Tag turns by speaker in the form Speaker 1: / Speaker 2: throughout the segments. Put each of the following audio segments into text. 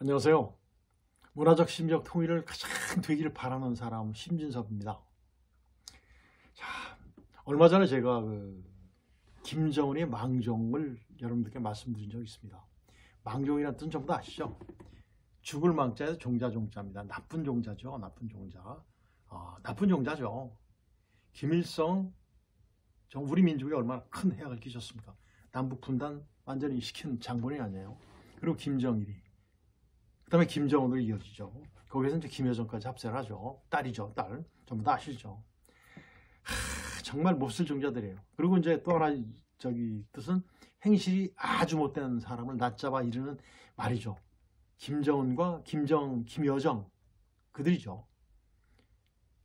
Speaker 1: 안녕하세요. 문화적 심리적 통일을 가장 되기를 바라는 사람 심진섭입니다. 자, 얼마 전에 제가 김정은의 망종을 여러분들께 말씀드린 적이 있습니다. 망종이라는 뜻은 전부 다 아시죠? 죽을 망자에서 종자입니다. 나쁜 종자죠. 나쁜 종자. 나쁜 종자죠. 김일성, 우리 민족에 얼마나 큰 해악을 끼쳤습니까? 남북 분단 완전히 시킨 장본이 아니에요. 그리고 김정일이. 그 다음에 김정은으로 이어지죠. 거기에서 이제 김여정까지 합세를 하죠. 딸이죠, 딸. 전부 다 아시죠. 정말 몹쓸 종자들이에요. 그리고 이제 또 하나 뜻은 행실이 아주 못된 사람을 낮잡아 이르는 말이죠. 김정은과 김여정 그들이죠.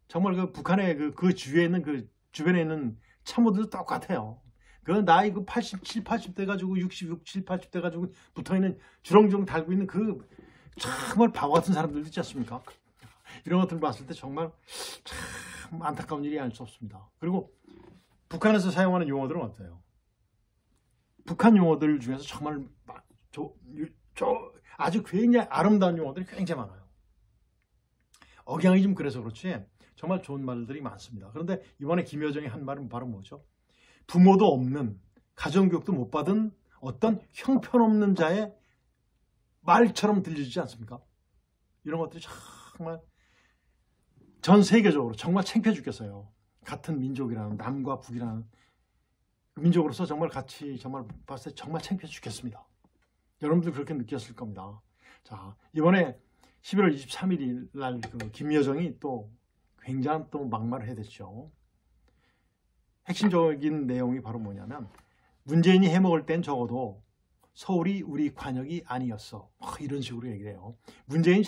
Speaker 1: 정말 북한의 그 주위에 있는 주변에 있는 참모들도 똑같아요. 나이 87, 80대 가지고 66, 7, 80대 가지고 붙어있는 주렁주렁 달고 있는 정말 바보 같은 사람들도 있지 않습니까? 이런 것들을 봤을 때 정말 참 안타까운 일이 아닐 수 없습니다. 그리고 북한에서 사용하는 용어들은 어때요? 북한 용어들 중에서 정말 아주 굉장히 아름다운 용어들이 굉장히 많아요. 억양이 좀 그래서 그렇지 정말 좋은 말들이 많습니다. 그런데 이번에 김여정이 한 말은 바로 뭐죠? 부모도 없는, 가정교육도 못 받은 어떤 형편없는 자의 말처럼 들리지 않습니까? 이런 것들이 정말 전 세계적으로 정말 창피해 죽겠어요. 같은 민족이라는, 남과 북이라는 민족으로서 정말 같이 정말 봤을 때 정말 창피해 죽겠습니다. 여러분들 그렇게 느꼈을 겁니다. 자, 이번에 11월 23일 날 김여정이 또 굉장한 또 막말을 해댔죠. 핵심적인 내용이 바로 뭐냐면 문재인이 해먹을 땐 적어도 서울이 우리 관역이 아니었어. 이런 식으로 얘기를 해요. 문재인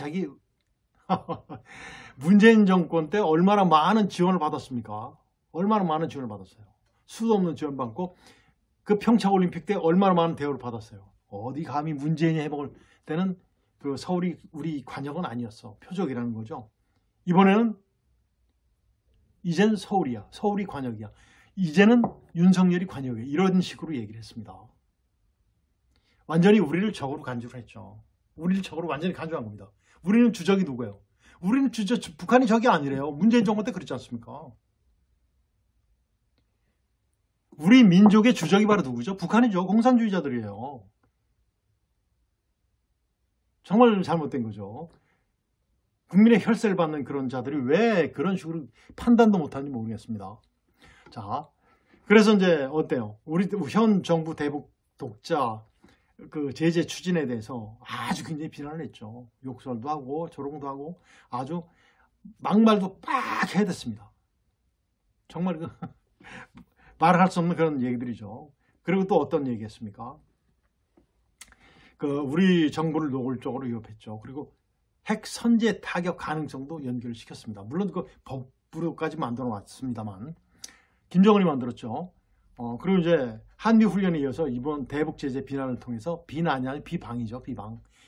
Speaker 1: 정권 때 얼마나 많은 지원을 받았습니까? 얼마나 많은 지원을 받았어요. 수도 없는 지원 받고 그 평창올림픽 때 얼마나 많은 대우를 받았어요. 어디 감히 문재인이 해먹을 때는 서울이 우리 관역은 아니었어. 표적이라는 거죠. 이번에는 이젠 서울이야. 서울이 관역이야. 이제는 윤석열이 관역이야. 이런 식으로 얘기를 했습니다. 완전히 우리를 적으로 간주를 했죠. 우리를 적으로 완전히 간주한 겁니다. 우리는 주적이 누구예요? 우리는 북한이 적이 아니래요. 문재인 정권 때 그랬지 않습니까? 우리 민족의 주적이 바로 누구죠? 북한이죠. 공산주의자들이에요. 정말 잘못된 거죠. 국민의 혈세를 받는 그런 자들이 왜 그런 식으로 판단도 못하는지 모르겠습니다. 자, 그래서 이제 어때요? 우리 현 정부 대북 독자 제재 추진에 대해서 아주 굉장히 비난을 했죠. 욕설도 하고 조롱도 하고 아주 막말도 빡 해댔습니다. 정말 말할 수 없는 그런 얘기들이죠. 그리고 또 어떤 얘기했습니까? 우리 정부를 노골적으로 위협했죠. 그리고 핵 선제 타격 가능성도 연결시켰습니다. 물론 법으로까지 만들어 놨습니다만 김정은이 만들었죠. 그리고 이제 한미훈련에 이어서 이번 대북 제재 비난을 통해서 비난이 아닌 비방이죠.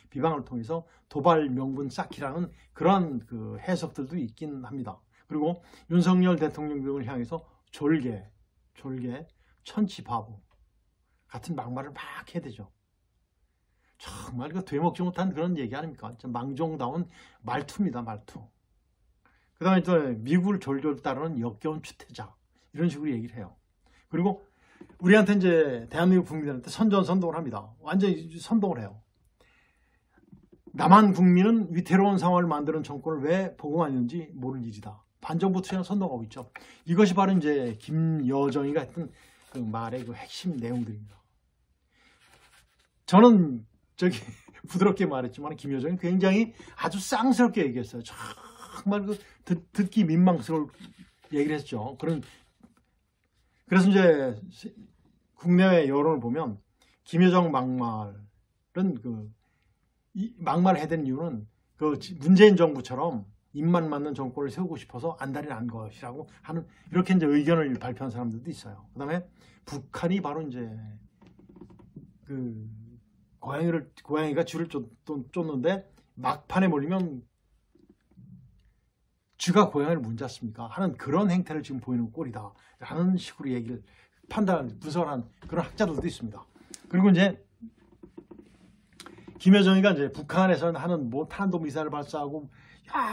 Speaker 1: 비방을 통해서 도발 명분 쌓기라는 그런 해석들도 있긴 합니다. 그리고 윤석열 대통령 등을 향해서 졸개, 천치 바보 같은 막말을 막 해대죠. 정말 되먹지 못한 그런 얘기 아닙니까? 망종다운 말투입니다. 말투. 그 다음에 또 미국을 졸졸 따르는 역겨운 추태자 이런 식으로 얘기를 해요. 그리고 우리한테 이제 대한민국 국민들한테 선전선동을 합니다. 완전히 선동을 해요. 남한 국민은 위태로운 상황을 만드는 정권을 왜 보고하는지 모를 일이다. 반정부 투쟁을 선동하고 있죠. 이것이 바로 이제 김여정이가 했던 말의 핵심 내용들입니다. 저는 부드럽게 말했지만 김여정이 굉장히 아주 쌍스럽게 얘기했어요. 정말 듣기 민망스러울 얘기를 했죠. 그래서 이제 국내외 여론을 보면 김여정 막말은 막말을 해야 되는 이유는 문재인 정부처럼 입만 맞는 정권을 세우고 싶어서 안달이 난 것이라고 하는 이렇게 이제 의견을 발표한 사람들도 있어요. 그다음에 북한이 바로 이제 고양이가 쥐를 쫓는데 막판에 몰리면 쥐가 고양이를 문잡습니까? 하는 그런 행태를 지금 보이는 꼴이다 라는 식으로 얘기를 분석을 한 그런 학자들도 있습니다. 그리고 이제 김여정이가 이제 북한에서 하는 뭐 탄도미사일 발사하고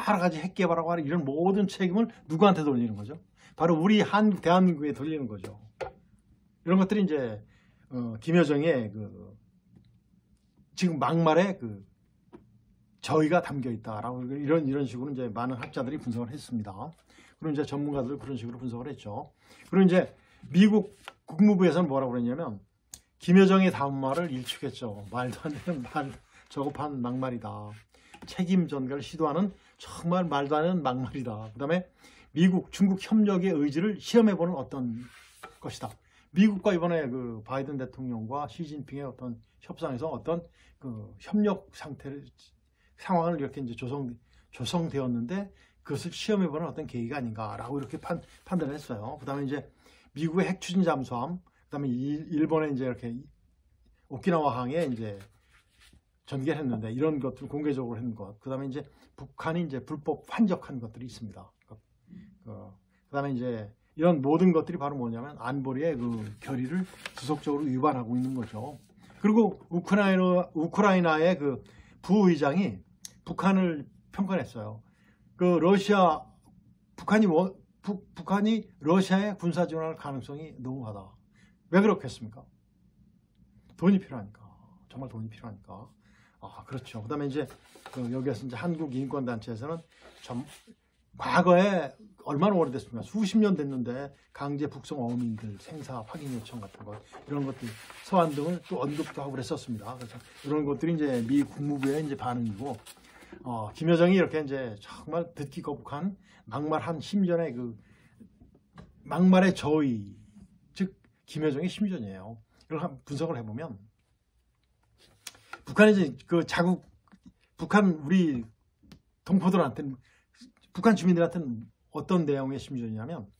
Speaker 1: 여러 가지 핵 개발하고 하는 이런 모든 책임을 누구한테 돌리는 거죠? 바로 우리 대한민국에 돌리는 거죠. 이런 것들이 이제 김여정의 지금 막말에 저희가 담겨 있다라고 이런 식으로 이제 많은 학자들이 분석을 했습니다. 그리고 이제 전문가들 그런 식으로 분석을 했죠. 그리고 이제 미국 국무부에서는 뭐라고 그랬냐면 김여정의 다음 말을 일축했죠. 말도 안 되는 말, 저급한 막말이다. 책임 전가를 시도하는 정말 말도 안 되는 막말이다. 그 다음에 미국, 중국 협력의 의지를 시험해보는 어떤 것이다. 미국과 이번에 바이든 대통령과 시진핑의 어떤 협상에서 어떤 협력 상황을 이렇게 이제 조성되었는데 그것을 시험해보는 어떤 계기가 아닌가라고 이렇게 판단을 했어요. 그 다음에 이제 미국의 핵 추진 잠수함, 그 다음에 일본에 이제 이렇게 오키나와항에 이제 전개를 했는데 이런 것들 공개적으로 했는 것. 그 다음에 이제 북한이 이제 불법 환적한 것들이 있습니다. 그 다음에 이제 이런 모든 것들이 바로 뭐냐면 안보리의 결의를 지속적으로 위반하고 있는 거죠. 그리고 우크라이나의 부의장이 북한을 평가했어요. 북한이 러시아에 군사 지원할 가능성이 너무하다. 왜 그렇겠습니까? 돈이 필요하니까. 정말 돈이 필요하니까. 그렇죠. 그 다음에 이제 여기에서 이제 한국인권단체에서는 과거에 얼마나 오래됐습니까? 수십 년 됐는데 강제 북송 어민들 생사 확인 요청 같은 것 이런 것들 서한 등을 또 언급도 하고 그랬었습니다. 그래서 이런 것들이 이제 미 국무부의 이제 반응이고 김여정이 이렇게 이제 정말 듣기 거북한 막말한 심전의 막말의 저의 즉 김여정의 심전이에요. 이걸 한번 분석을 해보면 북한이 이제 북한 우리 동포들한테는 북한 주민들한테는 어떤 내용의 심전이냐면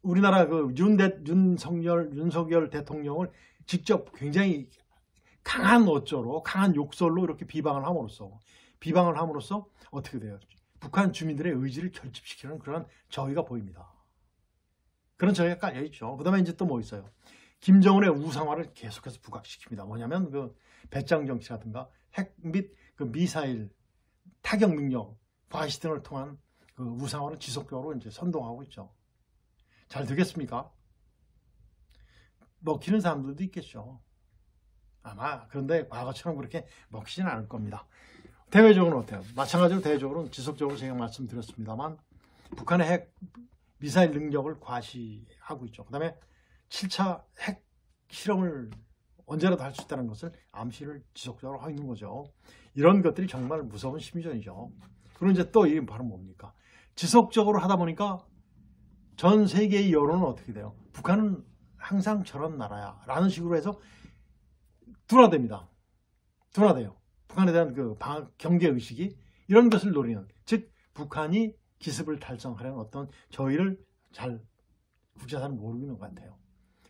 Speaker 1: 우리나라 윤석열 대통령을 직접 굉장히 강한 어조로 강한 욕설로 이렇게 비방을 함으로써 어떻게 돼요? 북한 주민들의 의지를 결집시키는 그런 저희가 보입니다. 그런 저희가 깔려 있죠. 그다음에 이제 또 뭐 있어요? 김정은의 우상화를 계속해서 부각시킵니다. 뭐냐면 배짱 정치라든가 핵 및 미사일 타격 능력 과시 등을 통한 우상화를 지속적으로 이제 선동하고 있죠. 잘 되겠습니까? 먹히는 사람들도 있겠죠. 아마 그런데 과거처럼 그렇게 먹히지는 않을 겁니다. 대외적으로는 어때요? 마찬가지로 대외적으로는 지속적으로 제가 말씀드렸습니다만 북한의 핵 미사일 능력을 과시하고 있죠. 그 다음에 7차 핵 실험을 언제라도 할 수 있다는 것을 암시를 지속적으로 하고 있는 거죠. 이런 것들이 정말 무서운 심리전이죠. 그리고 이제 또 이게 바로 뭡니까? 지속적으로 하다 보니까 전 세계의 여론은 어떻게 돼요? 북한은 항상 저런 나라야 라는 식으로 해서 둔화됩니다. 둔화돼요. 북한에 대한 경계의식이 이런 것을 노리는, 즉 북한이 기습을 달성하려는 어떤 저희를 잘 국제사는 모르고 있는 것 같아요.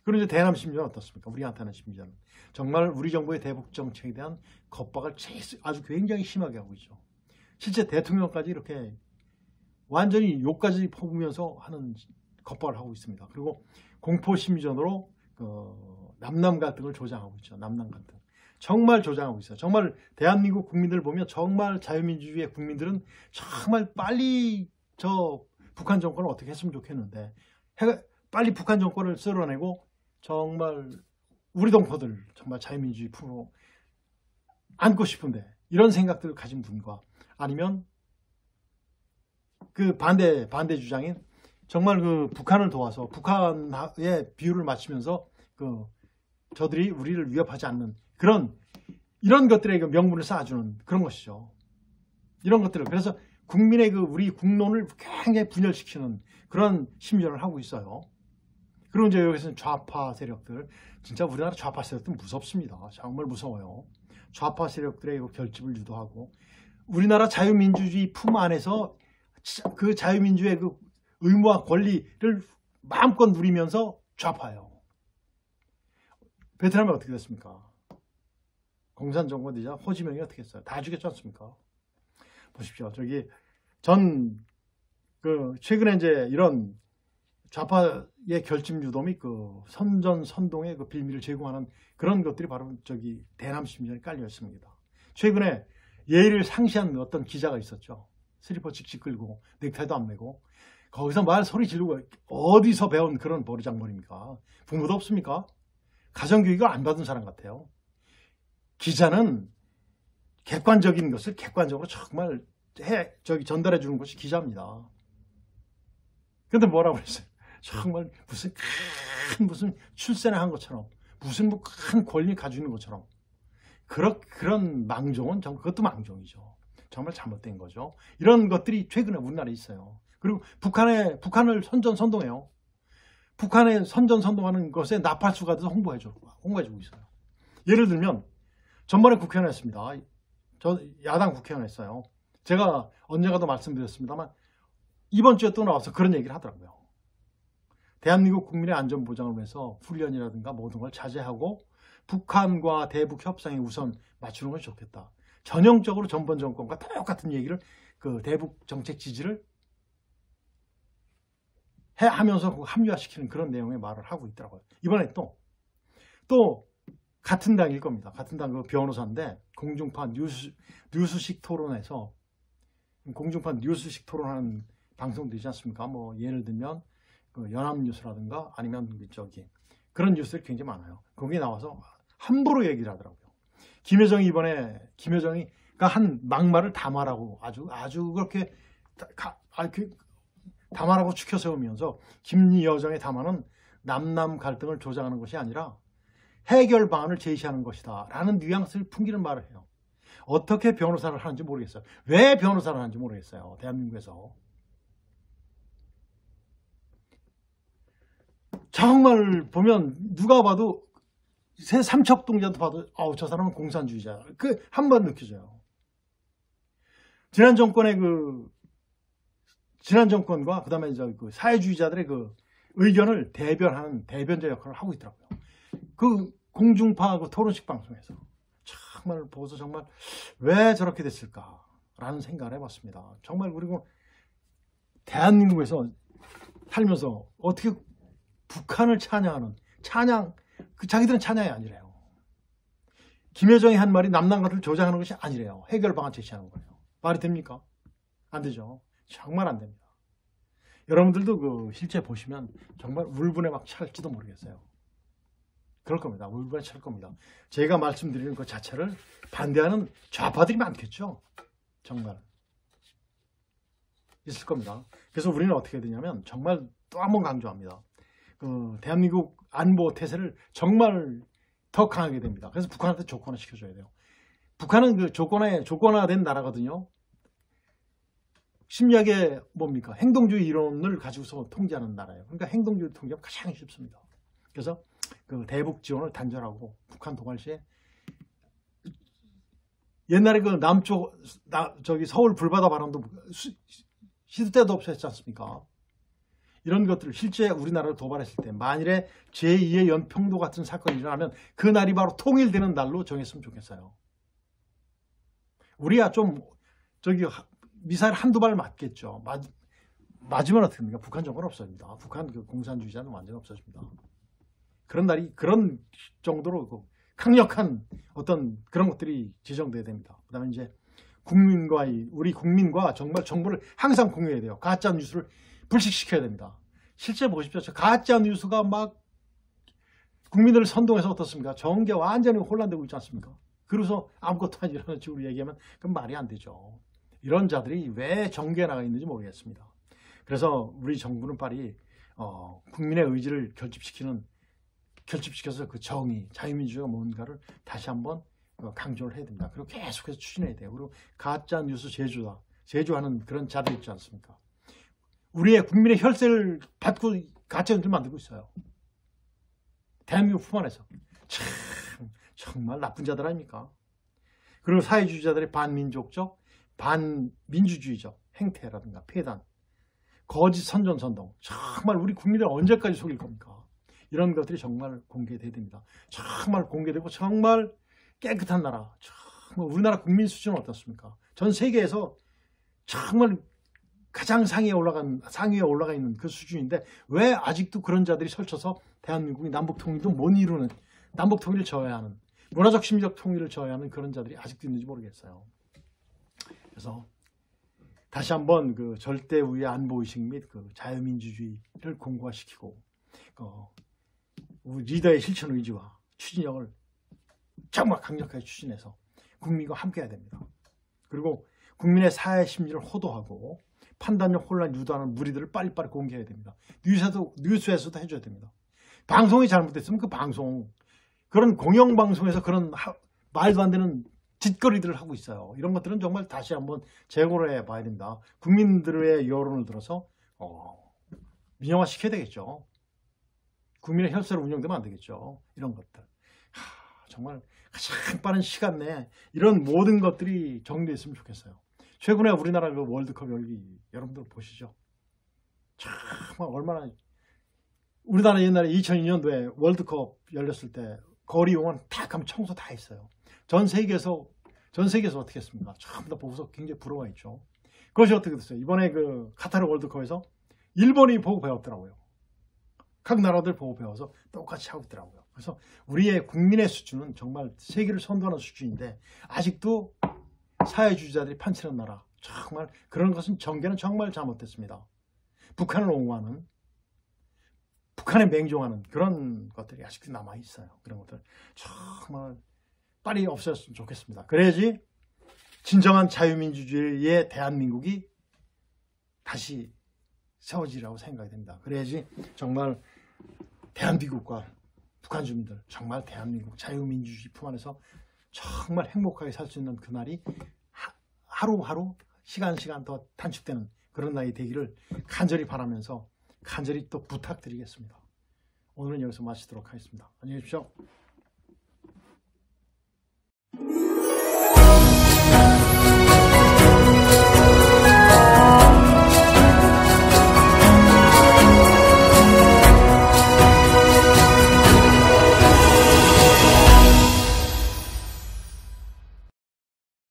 Speaker 1: 그리고 이제 대남 심리는 어떻습니까? 우리한테는 심리는 정말 우리 정부의 대북 정책에 대한 겁박을 아주 굉장히 심하게 하고 있죠. 실제 대통령까지 이렇게 완전히 욕까지 퍼부면서 하는 겁박을 하고 있습니다. 그리고 공포 심리전으로 남남 갈등을 조장하고 있죠. 남남 갈등. 정말 조장하고 있어요. 정말 대한민국 국민들 보면 정말 자유민주주의의 국민들은 정말 빨리 북한 정권을 어떻게 했으면 좋겠는데 빨리 북한 정권을 쓸어내고 정말 우리 동포들 정말 자유민주주의 품으로 안고 싶은데 이런 생각들을 가진 분과 아니면 반대 주장인 정말 북한을 도와서 북한의 비유를 맞추면서 저들이 우리를 위협하지 않는 이런 것들의 명분을 쌓아주는 그런 것이죠. 이런 것들을 그래서 국민의 우리 국론을 굉장히 분열시키는 그런 심리전을 하고 있어요. 그리고 이제 여기서는 좌파 세력들, 진짜 우리나라 좌파 세력들 무섭습니다. 정말 무서워요. 좌파 세력들의 결집을 유도하고 우리나라 자유민주주의 품 안에서 그 자유민주의 의무와 권리를 마음껏 누리면서 좌파예요. 베트남이 어떻게 됐습니까? 공산정권이자 호지명이 어떻게 했어요? 다 죽였지 않습니까? 보십시오. 최근에 이제 이런 좌파의 결집 유도 및 그 선전선동의 그 빌미를 제공하는 그런 것들이 바로 저기 대남 심리전에 깔려 있습니다. 최근에 예의를 상시한 어떤 기자가 있었죠. 슬리퍼 직직 끌고 넥타이도 안 매고 거기서 말 소리 지르고 어디서 배운 그런 버르장머리입니까? 부모도 없습니까? 가정교육을 안 받은 사람 같아요. 기자는 객관적인 것을 객관적으로 정말 전달해 주는 것이 기자입니다. 근데 뭐라고 그랬어요? 정말 무슨 출세를 한 것처럼 무슨 뭐 큰 권리 가지고 있는 것처럼 그런 망종은 정말 그것도 망종이죠. 정말 잘못된 거죠. 이런 것들이 최근에 우리나라에 있어요. 그리고 북한을 선전선동해요. 북한에 선전선동하는 것에 나팔수가 돼서 홍보해주고 있어요. 예를 들면 전번에 국회의원 했습니다. 저 야당 국회의원 했어요. 제가 언젠가도 말씀드렸습니다만 이번 주에 또 나와서 그런 얘기를 하더라고요. 대한민국 국민의 안전보장을 위해서 훈련이라든가 모든 걸 자제하고 북한과 대북 협상에 우선 맞추는 것이 좋겠다. 전형적으로 전번 정권과 똑같은 얘기를 그 대북 정책 지지를 하면서 합리화시키는 그런 내용의 말을 하고 있더라고요. 이번에 또 같은 당일 겁니다. 같은 당 그 변호사인데 공중파 뉴스식 토론에서 공중파 뉴스식 토론하는 방송도 있지 않습니까? 뭐 예를 들면 그 연합뉴스라든가 아니면 그런 뉴스들이 굉장히 많아요. 거기에 나와서 함부로 얘기를 하더라고요. 김여정이가 한 막말을 담화라고 아주 그렇게 담화라고 추켜 세우면서 김여정의 담화는 남남 갈등을 조장하는 것이 아니라 해결 방안을 제시하는 것이다 라는 뉘앙스를 풍기는 말을 해요. 어떻게 변호사를 하는지 모르겠어요. 왜 변호사를 하는지 모르겠어요. 대한민국에서. 정말 보면 누가 봐도 새 삼척동자도 봐도 저 사람은 공산주의자. 그 한 번 느껴져요. 지난 정권과 그다음에 그 사회주의자들의 그 의견을 대변하는 대변자 역할을 하고 있더라고요. 그 공중파 그 토론식 방송에서 정말 보고서 정말 왜 저렇게 됐을까라는 생각을 해봤습니다. 정말 그리고 대한민국에서 살면서 어떻게 북한을 찬양하는 자기들은 찬양이 아니래요. 김여정이 한 말이 남남 갈등을 조장하는 것이 아니래요. 해결 방안 제시하는 거예요. 말이 됩니까? 안 되죠. 정말 안 됩니다. 여러분들도 그 실제 보시면 정말 울분에 막 찰지도 모르겠어요. 그럴 겁니다. 울분에 찰 겁니다. 제가 말씀드리는 것 자체를 반대하는 좌파들이 많겠죠. 정말 있을 겁니다. 그래서 우리는 어떻게 해야 되냐면 정말 또 한 번 강조합니다. 대한민국 안보 태세를 정말 더 강하게 됩니다. 그래서 북한한테 조건화 시켜줘야 돼요. 북한은 그 조건화된 나라거든요. 심리학의 뭡니까? 행동주의 이론을 가지고서 통제하는 나라예요. 그러니까 행동주의 통제가 가장 쉽습니다. 그래서 그 대북 지원을 단절하고 북한 도발 시에 옛날에 그 남쪽 서울 불바다 발언도 시도 때도 없이 했지 않습니까? 이런 것들을 실제 우리나라를 도발했을 때 만일에 제2의 연평도 같은 사건이 일어나면 그 날이 바로 통일되는 날로 정했으면 좋겠어요. 우리야 좀 미사일 한두 발 맞겠죠. 맞으면 어떻게 됩니까? 북한 정권 없어집니다. 북한 그 공산주의자는 완전히 없어집니다. 그런 정도로 강력한 어떤 그런 것들이 지정돼야 됩니다. 그 다음에 이제 우리 국민과 정말 정보를 항상 공유해야 돼요. 가짜 뉴스를 불식시켜야 됩니다. 실제 보십시오. 가짜 뉴스가 막 국민들을 선동해서 어떻습니까? 정계 완전히 혼란되고 있지 않습니까? 그래서 아무것도 아니라는 식으로 얘기하면 그건 말이 안 되죠. 이런 자들이 왜 정계에 나가 있는지 모르겠습니다. 그래서 우리 정부는 빨리 국민의 의지를 결집시켜서 그 정의, 자유민주주의가 뭔가를 다시 한번 강조를 해야 됩니다. 그리고 계속해서 추진해야 돼요. 그리고 가짜 뉴스 제조하는 그런 자들 있지 않습니까? 우리의 국민의 혈세를 받고 가짜 뉴스를 만들고 있어요. 대한민국 품 안에서. 참 정말 나쁜 자들 아닙니까? 그리고 사회주의자들의 반민족적, 반민주주의적 행태라든가 폐단, 거짓 선전선동. 정말 우리 국민을 언제까지 속일 겁니까? 이런 것들이 정말 공개돼야 됩니다. 정말 공개되고 정말 깨끗한 나라. 정말 우리나라 국민 수준은 어떻습니까? 전 세계에서 정말 가장 상위에 올라가 있는 그 수준인데 왜 아직도 그런 자들이 설쳐서 대한민국이 남북통일도 못 이루는, 남북통일을 저해야 하는, 문화적 심리적 통일을 저해야 하는 그런 자들이 아직도 있는지 모르겠어요. 그래서 다시 한번 그 절대우위의 안보의식 및 그 자유민주주의를 공고화시키고 우리 리더의 실천 의지와 추진력을 정말 강력하게 추진해서 국민과 함께 해야 됩니다. 그리고 국민의 사회 심리를 호도하고 판단력 혼란 유도하는 무리들을 빨리빨리 공개해야 됩니다. 뉴스에서도 해줘야 됩니다. 방송이 잘못됐으면 그 방송, 그런 공영방송에서 그런 말도 안 되는 짓거리들을 하고 있어요. 이런 것들은 정말 다시 한번 재고를 해봐야 됩니다. 국민들의 여론을 들어서 민영화시켜야 되겠죠. 국민의 혈세로 운영되면 안 되겠죠. 이런 것들. 정말 가장 빠른 시간 내에 이런 모든 것들이 정리됐으면 좋겠어요. 최근에 우리나라 그 월드컵 열기 여러분들 보시죠. 정말 얼마나, 우리나라 옛날에 2002년도에 월드컵 열렸을 때 거리 용원 다 가면 청소 다 했어요. 전 세계에서 어떻게 했습니까? 전부 다 보고서 굉장히 부러워했죠. 그것이 어떻게 됐어요? 이번에 그 카타르 월드컵에서 일본이 보고 배웠더라고요. 각 나라들 보고 배워서 똑같이 하고 있더라고요. 그래서 우리의 국민의 수준은 정말 세계를 선도하는 수준인데 아직도 사회주의자들이 판치는 나라, 정말 그런 것은 전개는 정말 잘못됐습니다. 북한을 옹호하는, 북한에 맹종하는 그런 것들이 아직도 남아있어요. 그런 것들 정말 빨리 없애졌으면 좋겠습니다. 그래야지 진정한 자유민주주의의 대한민국이 다시 세워지라고 생각이 됩니다. 그래야지 정말 대한민국과 북한 주민들, 정말 대한민국 자유민주주의 품 안에서 정말 행복하게 살 수 있는 그날이 하루하루 시간 더 단축되는 그런 날이 되기를 간절히 바라면서 간절히 또 부탁드리겠습니다. 오늘은 여기서 마치도록 하겠습니다. 안녕히 계십시오.